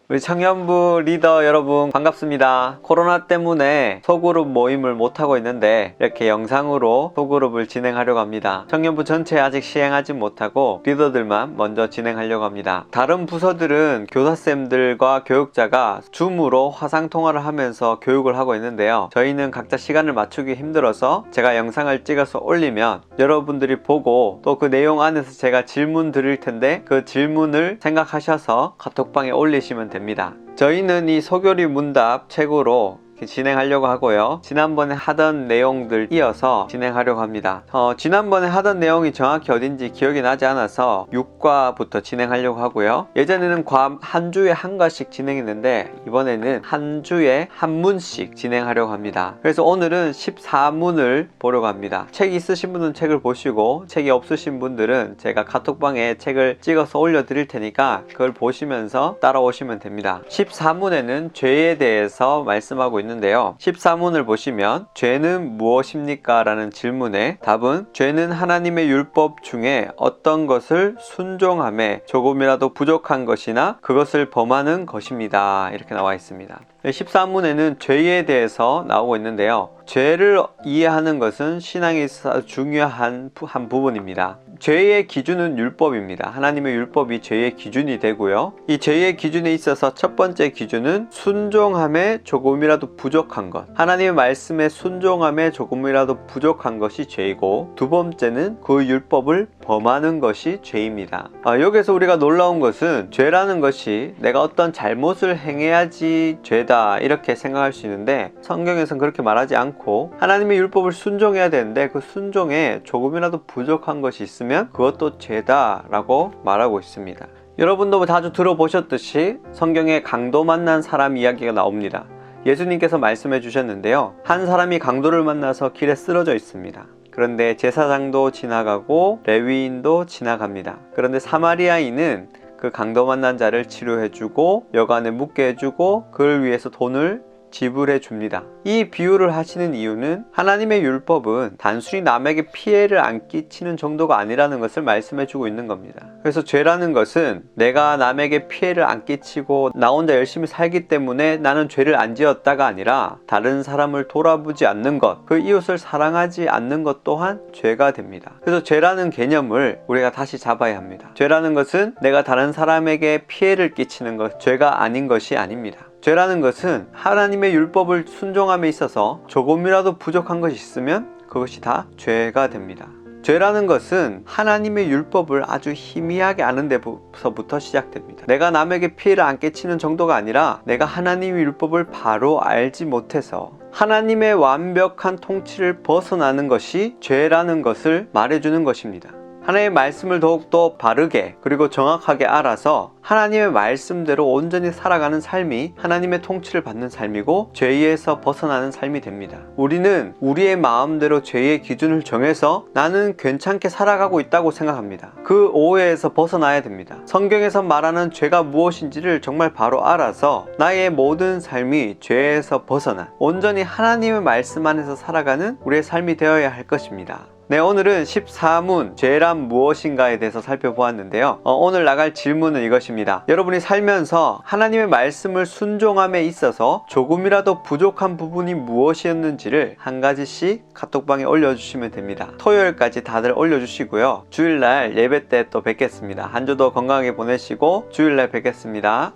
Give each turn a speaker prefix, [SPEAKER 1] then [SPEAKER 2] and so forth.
[SPEAKER 1] 우리 청년부 리더 여러분 반갑습니다. 코로나 때문에 소그룹 모임을 못하고 있는데 이렇게 영상으로 소그룹을 진행하려고 합니다. 청년부 전체 아직 시행하지 못하고 리더들만 먼저 진행하려고 합니다. 다른 부서들은 교사쌤들과 교육자가 줌으로 화상통화를 하면서 교육을 하고 있는데요. 저희는 각자 시간을 맞추기 힘들어서 제가 영상을 찍어서 올리면 여러분들이 보고 또 그 내용 안에서 제가 질문 드릴 텐데 그 질문을 생각하셔서 카톡방에 올리시면 됩니다. 저희는 이 소교리 문답 책으로 진행하려고 하고요. 지난번에 하던 내용들 이어서 진행하려고 합니다. 지난번에 하던 내용이 정확히 어딘지 기억이 나지 않아서 6과부터 진행하려고 하고요. 예전에는 한 주에 한 과씩 진행했는데 이번에는 한 주에 한 문씩 진행하려고 합니다. 그래서 오늘은 14문을 보려고 합니다. 책 있으신 분은 책을 보시고 책이 없으신 분들은 제가 카톡방에 책을 찍어서 올려드릴 테니까 그걸 보시면서 따라오시면 됩니다. 14문에는 죄에 대해서 말씀하고 있는데요. 14문을 보시면 죄는 무엇입니까? 라는 질문에 답은 죄는 하나님의 율법 중에 어떤 것을 순종함에 조금이라도 부족한 것이나 그것을 범하는 것입니다. 이렇게 나와 있습니다. 13문에는 죄에 대해서 나오고 있는데요. 죄를 이해하는 것은 신앙에 있어서 중요한 한 부분입니다. 죄의 기준은 율법입니다. 하나님의 율법이 죄의 기준이 되고요. 이 죄의 기준에 있어서 첫 번째 기준은 순종함에 조금이라도 부족한 것. 하나님의 말씀에 순종함에 조금이라도 부족한 것이 죄이고, 두 번째는 그 율법을 범하는 것이 죄입니다. 여기서 우리가 놀라운 것은 죄라는 것이 내가 어떤 잘못을 행해야지 죄다 이렇게 생각할 수 있는데 성경에서는 그렇게 말하지 않고 하나님의 율법을 순종해야 되는데 그 순종에 조금이라도 부족한 것이 있으면 그것도 죄다 라고 말하고 있습니다. 여러분도 자주 들어보셨듯이 성경에 강도 만난 사람 이야기가 나옵니다. 예수님께서 말씀해 주셨는데요. 한 사람이 강도를 만나서 길에 쓰러져 있습니다. 그런데 제사장도 지나가고 레위인도 지나갑니다. 그런데 사마리아인은 그 강도 만난 자를 치료해주고 여관에 묵게 해주고 그를 위해서 돈을 지불해 줍니다. 이 비유를 하시는 이유는 하나님의 율법은 단순히 남에게 피해를 안 끼치는 정도가 아니라는 것을 말씀해 주고 있는 겁니다. 그래서 죄라는 것은 내가 남에게 피해를 안 끼치고 나 혼자 열심히 살기 때문에 나는 죄를 안 지었다가 아니라 다른 사람을 돌아보지 않는 것, 그 이웃을 사랑하지 않는 것 또한 죄가 됩니다. 그래서 죄라는 개념을 우리가 다시 잡아야 합니다. 죄라는 것은 내가 다른 사람에게 피해를 끼치는 것, 죄가 아닌 것이 아닙니다. 죄라는 것은 하나님의 율법을 순종함에 있어서 조금이라도 부족한 것이 있으면 그것이 다 죄가 됩니다. 죄라는 것은 하나님의 율법을 아주 희미하게 아는 데서부터 시작됩니다. 내가 남에게 피해를 안 끼치는 정도가 아니라 내가 하나님의 율법을 바로 알지 못해서 하나님의 완벽한 통치를 벗어나는 것이 죄라는 것을 말해주는 것입니다. 하나님의 말씀을 더욱더 바르게 그리고 정확하게 알아서 하나님의 말씀대로 온전히 살아가는 삶이 하나님의 통치를 받는 삶이고 죄에서 벗어나는 삶이 됩니다. 우리는 우리의 마음대로 죄의 기준을 정해서 나는 괜찮게 살아가고 있다고 생각합니다. 그 오해에서 벗어나야 됩니다. 성경에서 말하는 죄가 무엇인지를 정말 바로 알아서 나의 모든 삶이 죄에서 벗어난 온전히 하나님의 말씀 안에서 살아가는 우리의 삶이 되어야 할 것입니다. 네, 오늘은 14문 죄란 무엇인가에 대해서 살펴보았는데요. 오늘 나갈 질문은 이것입니다. 여러분이 살면서 하나님의 말씀을 순종함에 있어서 조금이라도 부족한 부분이 무엇이었는지를 한 가지씩 카톡방에 올려주시면 됩니다. 토요일까지 다들 올려주시고요. 주일날 예배 때 또 뵙겠습니다. 한 주도 건강하게 보내시고 주일날 뵙겠습니다.